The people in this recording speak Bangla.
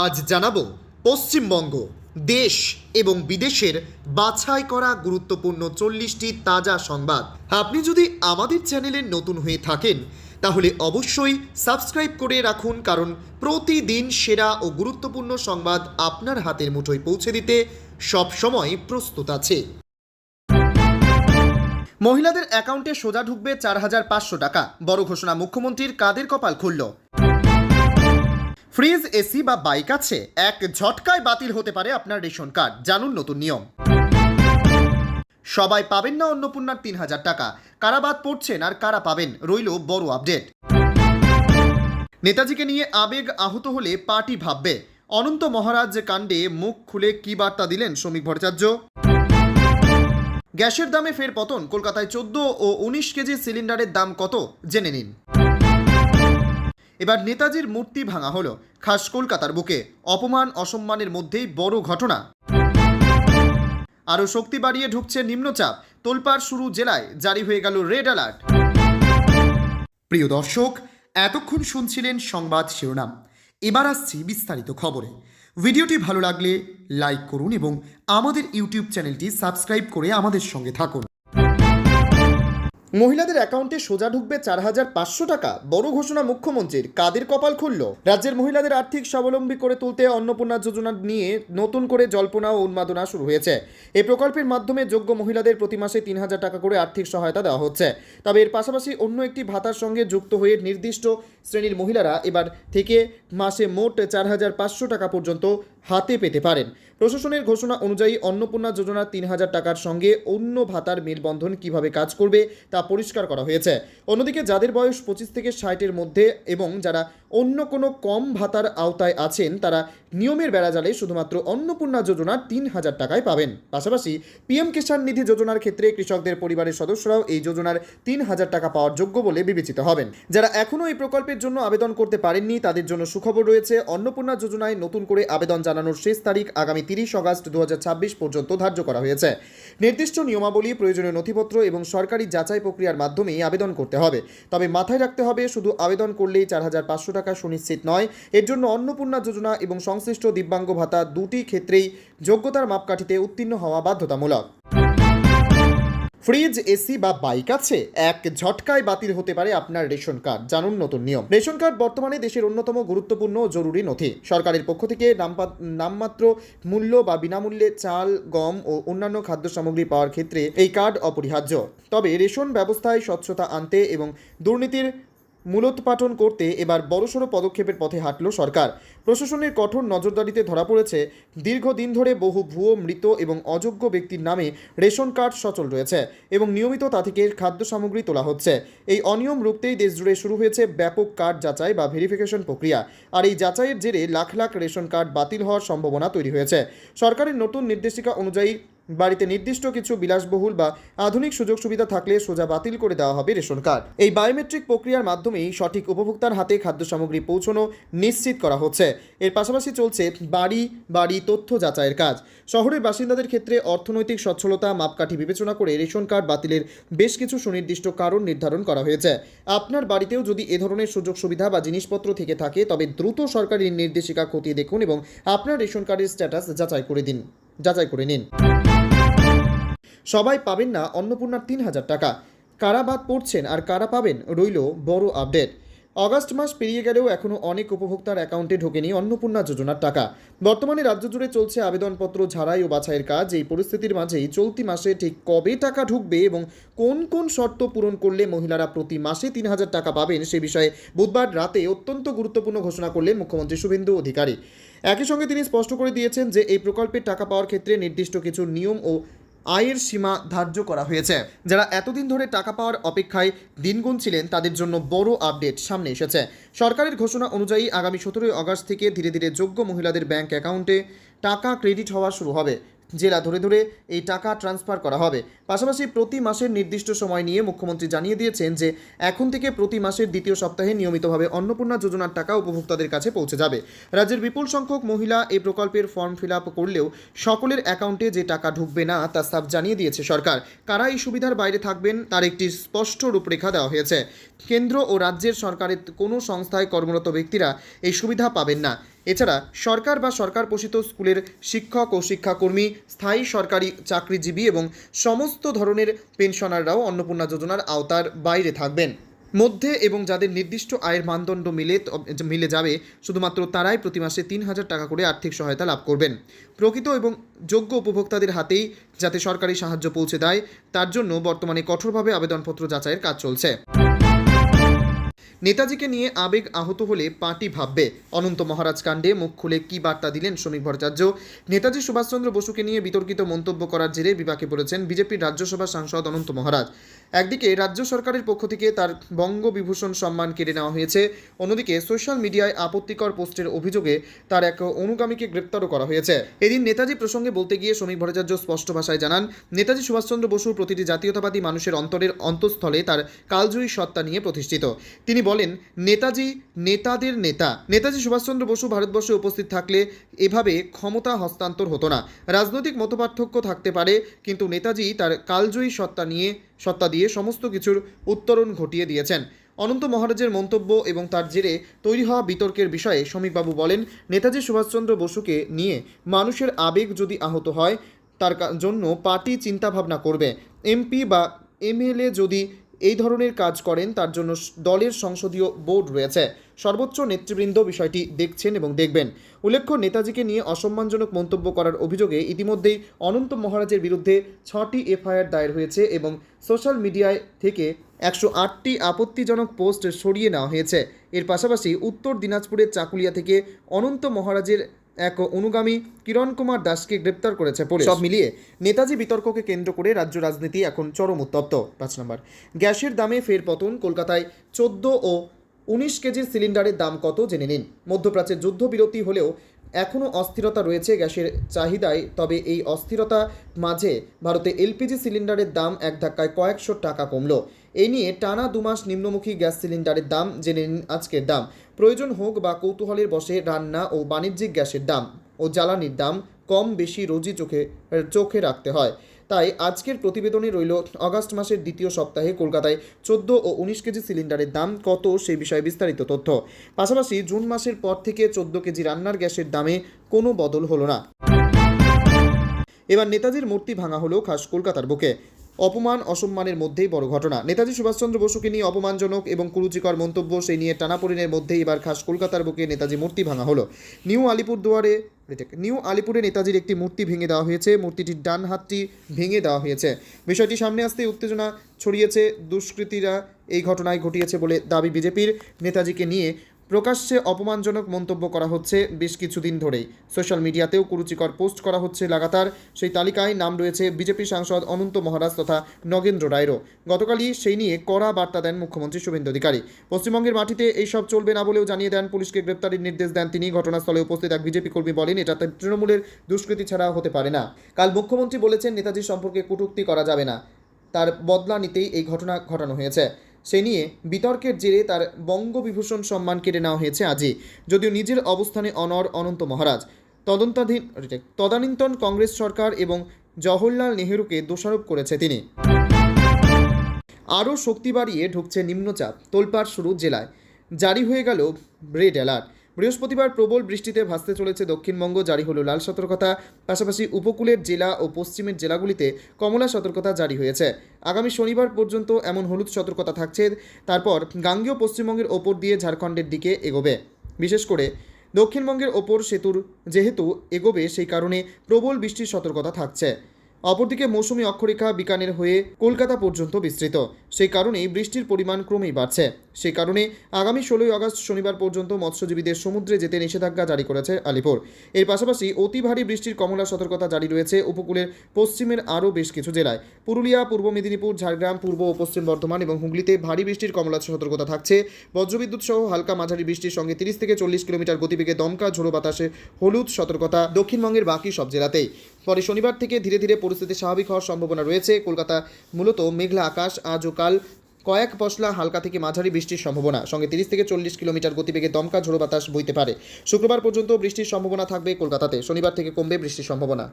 আজ জানাবো পশ্চিমবঙ্গ দেশ এবং বিদেশের বাছাই করা গুরুত্বপূর্ণ 40টি তাজা সংবাদ। আপনি যদি আমাদের চ্যানেলে নতুন হয়ে থাকেন তাহলে অবশ্যই সাবস্ক্রাইব করে রাখুন, কারণ প্রতিদিন সেরা ও গুরুত্বপূর্ণ সংবাদ আপনার হাতের মুঠোয় পৌঁছে দিতে সব সময় প্রস্তুত আছে। মহিলাদের অ্যাকাউন্টে সোজা ঢুকবে 4,500 টাকা, বড় ঘোষণা মুখ্যমন্ত্রীর। কাদের কপাল খুলল? ফ্রিজ, এসি বা বাইক আছে, এক ঝটকায় বাতিল হতে পারে আপনার রেশন কার্ড। জানুন নতুন নিয়ম। সবাই পাবেন না অন্নপূর্ণার 3,000 টাকা, কারা বাদ পড়ছেন আর কারা পাবেন, রইল বড় আপডেট। নেতাজিকে নিয়ে আবেগ আহত হলে পার্টি ভাববে, অনন্ত মহারাজ কাণ্ডে মুখ খুলে কি বার্তা দিলেন শ্রমিক ভট্টাচার্য। গ্যাসের দামে ফের পতন, কলকাতায় 14 ও 19 কেজি সিলিন্ডারের দাম কত জেনে নিন। এবার নেতাজির মূর্তি ভাঙা হলো, খাস কলকাতার বুকে। অপমান অসম্মানের মধ্যেই বড় ঘটনা। আরও শক্তি বাড়িয়ে ঢুকছে নিম্নচাপ, তোলপাড় শুরু জেলায়, জারি হয়ে গেল রেড অ্যালার্ট। প্রিয় দর্শক, এতক্ষণ শুনছিলেন সংবাদ শিরোনাম। এবার আসছি বিস্তারিত খবরে। ভিডিওটি ভালো লাগলে লাইক করুন এবং আমাদের ইউটিউব চ্যানেলটি সাবস্ক্রাইব করে আমাদের সঙ্গে থাকুন। মহিলাদের অ্যাকাউন্টে সোজা ঢুকবে 4,500 টাকা, বড় ঘোষণা মুখ্যমন্ত্রীর। কাদের কপাল খুলল? রাজ্যের মহিলাদের আর্থিক স্বাবলম্বী করে তুলতে অন্নপূর্ণা যোজনা নিয়ে নতুন করে জল্পনা ও উন্মাদনা শুরু হয়েছে। এই প্রকল্পের মাধ্যমে যোগ্য মহিলাদের প্রতি মাসে 3,000 টাকা করে আর্থিক সহায়তা দেওয়া হচ্ছে। তবে এর পাশাপাশি অন্য একটি ভাতার সঙ্গে যুক্ত হয়ে নির্দিষ্ট শ্রেণীর মহিলারা এবার থেকে মাসে মোট 4,500 টাকা পর্যন্ত হাতে পেতে পারেন। প্রশাসনের ঘোষণা অনুযায়ী অন্নপূর্ণা যোজনার 3,000 টাকার সঙ্গে অন্য ভাতার মেলবন্ধন কিভাবে কাজ করবে তা পরিষ্কার করা হয়েছে। অন্যদিকে যাদের বয়স 25 থেকে 60-এর মধ্যে এবং যারা অন্য কোনো কম ভাতার আওতায় আছেন তারা নিয়মের বেড়াজালে শুধুমাত্র অন্নপূর্ণা যোজনার 3,000 টাকায় পাবেন। পাশাপাশি পিএম কিষাণ নিধি যোজনার ক্ষেত্রে কৃষকদের পরিবারের সদস্যরাও এই যোজনার 3,000 টাকা পাওয়ার যোগ্য বলে বিবেচিত হবেন। যারা এখনও এই প্রকল্পের জন্য আবেদন করতে পারেননি তাদের জন্য সুখবর রয়েছে। অন্নপূর্ণা যোজনায় নতুন করে আবেদন জানানোর শেষ তারিখ আগামী 30 আগস্ট 2026 পর্যন্ত ধার্য করা হয়েছে। নির্দিষ্ট নিয়মাবলী, প্রয়োজনীয় নথিপত্র এবং সরকারি যাচাই প্রক্রিয়ার মাধ্যমেই আবেদন করতে হবে। তবে মাথায় রাখতে হবে, শুধু আবেদন করলেই 4,500 টাকা সুনিশ্চিত নয়। এর জন্য অন্নপূর্ণা যোজনা এবং সংশ্লিষ্ট দিব্যাঙ্গ ভাতা দুটি ক্ষেত্রেই যোগ্যতার মাপকাঠিতে উত্তীর্ণ হওয়া বাধ্যতামূলক। ফ্রিজ, এসি বা বাইক আছে, এক ঝটকায় বাতিল হতে পারে আপনার রেশন কার্ড। জানুন নতুন নিয়ম। রেশন কার্ড বর্তমানে দেশের অন্যতম গুরুত্বপূর্ণ ও জরুরি নথি। সরকারের পক্ষ থেকে নামমাত্র মূল্য বা বিনামূল্যে চাল, গম ও অন্যান্য খাদ্য সামগ্রী পাওয়ার ক্ষেত্রে এই কার্ড অপরিহার্য। তবে রেশন ব্যবস্থায় স্বচ্ছতা আনতে এবং দুর্নীতির মূলোৎপাটন করতে এবার বড়সড় পদক্ষেপের পথে হাঁটল সরকার। প্রশাসনের কঠোর নজরদারিতে ধরা পড়েছে দীর্ঘদিন ধরে বহু ভুয়ো, মৃত এবং অযোগ্য ব্যক্তির নামে রেশন কার্ড সচল রয়েছে এবং নিয়মিত তা থেকে খাদ্য সামগ্রী তোলা হচ্ছে। এই অনিয়ম রুখতেই দেশজুড়ে শুরু হয়েছে ব্যাপক কার্ড যাচাই বা ভেরিফিকেশন প্রক্রিয়া। আর এই যাচাইয়ের জেরে লাখ লাখ রেশন কার্ড বাতিল হওয়ার সম্ভাবনা তৈরি হয়েছে। সরকারের নতুন নির্দেশিকা অনুযায়ী বাড়িতে নির্দিষ্ট কিছু বিলাসবহুল বা আধুনিক সুযোগ সুবিধা থাকলে সোজা বাতিল করে দেওয়া হবে রেশন কার্ড। এই বায়োমেট্রিক প্রক্রিয়ার মাধ্যমেই সঠিক উপভোক্তার হাতে খাদ্য সামগ্রী পৌঁছানো নিশ্চিত করা হচ্ছে। এর পাশাপাশি চলছে বাড়ি বাড়ি তথ্য যাচাইয়ের কাজ। শহরের বাসিন্দাদের ক্ষেত্রে অর্থনৈতিক সচ্ছলতা মাপকাঠি বিবেচনা করে রেশন কার্ড বাতিলের বেশ কিছু সুনির্দিষ্ট কারণ নির্ধারণ করা হয়েছে। আপনার বাড়িতেও যদি এ ধরনের সুযোগ সুবিধা বা জিনিসপত্র থেকে থাকে তবে দ্রুত সরকারি নির্দেশিকা খতিয়ে দেখুন এবং আপনার রেশন কার্ডের স্ট্যাটাস যাচাই করে নিন। সবাই পাবেন না অন্নপূর্ণার 3,000 টাকা, কারা বাদ পড়ছেন আর কারা পাবেন, রইল বড় আপডেট। অগাস্ট মাস পেরিয়ে গেলেও এখনও অনেক উপভোক্তার অ্যাকাউন্টে ঢোকেনি অন্নপূর্ণা যোজনার টাকা। বর্তমানে রাজ্য জুড়ে চলছে আবেদনপত্র ঝাড়াই ও বাছাইয়ের কাজ। এই পরিস্থিতির মাঝেই চলতি মাসে ঠিক কবে টাকা ঢুকবে এবং কোন কোন শর্ত পূরণ করলে মহিলারা প্রতি মাসে 3,000 টাকা পাবেন সে বিষয়ে বুধবার রাতে অত্যন্ত গুরুত্বপূর্ণ ঘোষণা করলেন মুখ্যমন্ত্রী শুভেন্দু অধিকারী। একই সঙ্গে তিনি স্পষ্ট করে দিয়েছেন যে এই প্রকল্পের টাকা পাওয়ার ক্ষেত্রে নির্দিষ্ট কিছু নিয়ম ও আয়ের সীমা ধার্য করা হয়েছে। যারা এতদিন ধরে টাকা পাওয়ার অপেক্ষায় দিন গুনছিলেন তাদের জন্য বড় আপডেট সামনে এসেছে। সরকারের ঘোষণা অনুযায়ী আগামী 17 আগস্ট থেকে ধীরে ধীরে যোগ্য মহিলাদের ব্যাংক অ্যাকাউন্টে টাকা ক্রেডিট হওয়া শুরু হবে। জেলা ধরে ধরে এই টাকা ট্রান্সফার করা হবে। পাশাপাশি প্রতি মাসের নির্দিষ্ট সময় নিয়ে মুখ্যমন্ত্রী জানিয়ে দিয়েছেন যে এখন থেকে প্রতি মাসের দ্বিতীয় সপ্তাহে নিয়মিতভাবে অন্নপূর্ণা যোজনার টাকা উপভোক্তাদের কাছে পৌঁছে যাবে। রাজ্যের বিপুল সংখ্যক মহিলা এই প্রকল্পের ফর্ম ফিল আপ করলেও সকলের অ্যাকাউন্টে যে টাকা ঢুকবে না তা সাফ জানিয়ে দিয়েছে সরকার। কারা এই সুবিধার বাইরে থাকবেন তার একটি স্পষ্ট রূপরেখা দেওয়া হয়েছে। কেন্দ্র ও রাজ্যের সরকারের কোনো সংস্থায় কর্মরত ব্যক্তিরা এই সুবিধা পাবেন না। এছাড়া সরকার বা সরকার পোষিত স্কুলের শিক্ষক ও শিক্ষাকর্মী, স্থায়ী সরকারি চাকরিজীবী এবং সমস্ত ধরনের পেনশনাররাও অন্নপূর্ণা যোজনার আওতার বাইরে থাকবেন। মধ্যে এবং যাদের নির্দিষ্ট আয়ের মানদণ্ড মিলে যাবে শুধুমাত্র তারাই প্রতি মাসে 3,000 টাকা করে আর্থিক সহায়তা লাভ করবেন। প্রকৃত এবং যোগ্য উপভোক্তাদের হাতেই যাতে সরকারি সাহায্য পৌঁছে দেয় তার জন্য বর্তমানে কঠোরভাবে আবেদনপত্র যাচাইয়ের কাজ চলছে। নেতাজিকে নিয়ে আবেগ আহত হলে পার্টি ভাববে, অনন্ত মহারাজ কাণ্ডে মুখ খুলে কী বার্তা দিলেন শ্রমিক ভট্টাচার্য। নেতাজি সুভাষচন্দ্র বসুকে নিয়ে বিতর্কিত মন্তব্য করার জেরে বিপাকে পড়েছেন বিজেপির রাজ্যসভা সাংসদ অনন্ত মহারাজ। একদিকে রাজ্য সরকারের পক্ষ থেকে তার বঙ্গবিভূষণ সম্মান কেড়ে নেওয়া হয়েছে, অন্যদিকে সোশ্যাল মিডিয়ায় আপত্তিকর পোস্টের অভিযোগে তার এক অনুগামীকে গ্রেপ্তারও করা হয়েছে। এদিন নেতাজি প্রসঙ্গে বলতে গিয়ে শ্রমিক ভট্টাচার্য স্পষ্ট ভাষায় জানান, নেতাজি সুভাষচন্দ্র বসুর প্রতিটি জাতীয়তাবাদী মানুষের অন্তরের অন্তঃস্থলে তার কালজয়ী সত্তা নিয়ে প্রতিষ্ঠিত। তিনি বলেন, নেতাজি নেতাদের নেতা। নেতাজি সুভাষচন্দ্র বসু ভারতবর্ষে উপস্থিত থাকলে এভাবে ক্ষমতা হস্তান্তর হতো না। রাজনৈতিক মতপার্থক্য থাকতে পারে, কিন্তু নেতাজি তার কালজয়ী সত্তা দিয়ে সমস্ত কিছুর উত্তরণ ঘটিয়ে দিয়েছেন। অনন্ত মহারাজের মন্তব্য এবং তার জেরে তৈরি হওয়া বিতর্কের বিষয়ে শ্রমিকবাবু বলেন, নেতাজি সুভাষচন্দ্র বসুকে নিয়ে মানুষের আবেগ যদি আহত হয় তার জন্য পার্টি চিন্তাভাবনা করবে। এমপি বা এমএলএ যদি এই ধরনের কাজ করেন তার জন্য দলের সংসদীয় বোর্ড রয়েছে, সর্বোচ্চ নেতৃবৃন্দ বিষয়টি দেখছেন এবং দেখবেন। উল্লেখ্য, নেতাজিকে নিয়ে অসম্মানজনক মন্তব্য করার অভিযোগে ইতিমধ্যেই অনন্ত মহারাজের বিরুদ্ধে 6টি এফআইআর দায়ের হয়েছে এবং সোশ্যাল মিডিয়ায় থেকে 108টি আপত্তিজনক পোস্ট সরিয়ে নেওয়া হয়েছে। এর পাশাপাশি উত্তর দিনাজপুরের চাকুলিয়া থেকে অনন্ত মহারাজের এক অনুগামী কিরণ কুমার দাসকে গ্রেপ্তার করেছে পুলিশ। সব মিলিয়ে নেতাজি বিতর্ককে কেন্দ্র করে রাজ্য রাজনীতি এখন চরম উত্তপ্ত। 5 নম্বর, গ্যাসের দামে ফের পতন। কলকাতায় 14 ও 19 কেজির সিলিন্ডারের দাম কত জেনে নিন। মধ্যপ্রাচ্যে যুদ্ধবিরতি হলেও এখনও অস্থিরতা রয়েছে গ্যাসের চাহিদায়। তবে এই অস্থিরতা মাঝে ভারতে এলপিজি সিলিন্ডারের দাম এক ধাক্কায় কয়েকশো টাকা কমল। এই নিয়ে টানা 2 মাস নিম্নমুখী গ্যাস সিলিন্ডারের দাম জেনে নিন আজকের দাম। প্রয়োজন হোক বা কৌতূহলের বশে রান্না ও বাণিজ্যিক গ্যাসের দাম ও জ্বালানির দাম কম বেশি রোজই চোখে রাখতে হয়। তাই আজকের প্রতিবেদনে রইল আগস্ট মাসের দ্বিতীয় সপ্তাহে কলকাতায় 14 ও 19 কেজি সিলিন্ডারের দাম কত সেই বিষয়ে বিস্তারিত তথ্য। পাশাপাশি জুন মাসের পর থেকে 14 কেজি রান্নার গ্যাসের দামে কোনো বদল হলো না। এবার নেতাজির মূর্তি ভাঙা হলো খাস কলকাতার বুকে। অপমান অসম্মানের মধ্যেই বড় ঘটনা। নেতাজি সুভাষচন্দ্র বসুকে নিয়ে অপমানজনক এবং কুরুচিকর মন্তব্য, সেই নিয়ে টানাপোড়েনের মধ্যেই এবার খাস কলকাতার বুকে নেতাজি মূর্তি ভাঙা হলো। নিউ আলিপুরে নেতাজির একটি মূর্তি ভেঙে দেওয়া হয়েছে। মূর্তিটির ডান হাতটি ভেঙে দেওয়া হয়েছে। বিষয়টি সামনে আসতেই উত্তেজনা ছড়িয়েছে। দুষ্কৃতীরা এই ঘটনায় ঘটিয়েছে বলে দাবি বিজেপির। নেতাজিকে নিয়ে প্রকাশ্যে অপমানজনক মন্তব্য করা হচ্ছে বেশ কিছুদিন ধরেই। সোশ্যাল মিডিয়াতেও কুরুচিকর পোস্ট করা হচ্ছে লাগাতার। সেই তালিকায় নাম রয়েছে বিজেপি সাংসদ অনন্ত মহারাজ তথা নগেন্দ্র রায়েরও। গতকালই সেই নিয়ে কড়া বার্তা দেন মুখ্যমন্ত্রী শুভেন্দু অধিকারী। পশ্চিমবঙ্গের মাটিতে এইসব চলবে না বলেও জানিয়ে দেন, পুলিশকে গ্রেপ্তারের নির্দেশ দেন তিনি। ঘটনাস্থলে উপস্থিত এক বিজেপি কর্মী বলেন, এটা তৃণমূলের দুষ্কৃতি ছাড়া হতে পারে না। কাল মুখ্যমন্ত্রী বলেছেন, নেতাজির সম্পর্কে কটূক্তি করা যাবে না, তার বদলা নিতেই এই ঘটনা ঘটানো হয়েছে। সে নিয়ে বিতর্কের জেরে তার বঙ্গবিভূষণ সম্মান কেড়ে নেওয়া হয়েছে আজই। যদিও নিজের অবস্থানে অনড় অনন্ত মহারাজ। তদানীন্তন কংগ্রেস সরকার এবং জওহরলাল নেহেরুকে দোষারোপ করেছে তিনি। আরও শক্তি বাড়িয়ে ঢুকছে নিম্নচাপ, তোলপাড় শুরু জেলায়। জারি হয়ে গেল রেড অ্যালার্ট। বৃহস্পতিবার প্রবল বৃষ্টিতে ভাসতে চলেছে দক্ষিণবঙ্গ। জারি হলো লাল সতর্কতা। পাশাপাশি উপকূলের জেলা ও পশ্চিমের জেলাগুলিতে কমলা সতর্কতা জারি হয়েছে। আগামী শনিবার পর্যন্ত এমন হলুদ সতর্কতা থাকছে। তারপর গাঙ্গেয় পশ্চিমবঙ্গের ওপর দিয়ে ঝাড়খণ্ডের দিকে এগোবে। বিশেষ করে দক্ষিণবঙ্গের ওপর সেতুর যেহেতু এগোবে, সেই কারণে প্রবল বৃষ্টির সতর্কতা থাকছে। অপরদিকে মৌসুমি অক্ষরেখা বিকানের হয়ে কলকাতা পর্যন্ত বিস্তৃত। সেই কারণেই বৃষ্টির পরিমাণ ক্রমেই বাড়ছে। সেই কারণে আগামী 16 আগস্ট শনিবার পর্যন্ত মৎস্যজীবীদের সমুদ্রে যেতে নিষেধাজ্ঞা জারি করেছে আলিপুর। এর পাশাপাশি অতি ভারী বৃষ্টির কমলা সতর্কতা জারি রয়েছে উপকূলের পশ্চিমের আরও বেশ কিছু জেলায়। পুরুলিয়া, পূর্ব মেদিনীপুর, ঝাড়গ্রাম, পূর্ব ও পশ্চিম বর্ধমান এবং হুগলিতে ভারী বৃষ্টির কমলা সতর্কতা থাকছে। বজ্রবিদ্যুৎ সহ হালকা মাঝারি বৃষ্টির সঙ্গে 30 থেকে 40 কিলোমিটার গতিবেগে দমকা ঝোড়ো বাতাসে হলুদ সতর্কতা দক্ষিণবঙ্গের বাকি সব জেলাতেই। পরে শনিবার থেকে ধীরে ধীরে পরিস্থিতি স্বাভাবিক হওয়ার সম্ভাবনা রয়েছে। কলকাতা মূলত মেঘলা আকাশ। আজ ও কাল কয়েক পশলা হালকা থেকে মাঝারি বৃষ্টির সম্ভাবনা, সঙ্গে 30 থেকে 40 কিলোমিটার গতিবেগে দমকা ঝোড়ো বাতাস বইতে পারে। শুক্রবার পর্যন্ত বৃষ্টির সম্ভাবনা থাকবে কলকাতাতে। শনিবার থেকে কমবে বৃষ্টির সম্ভাবনা।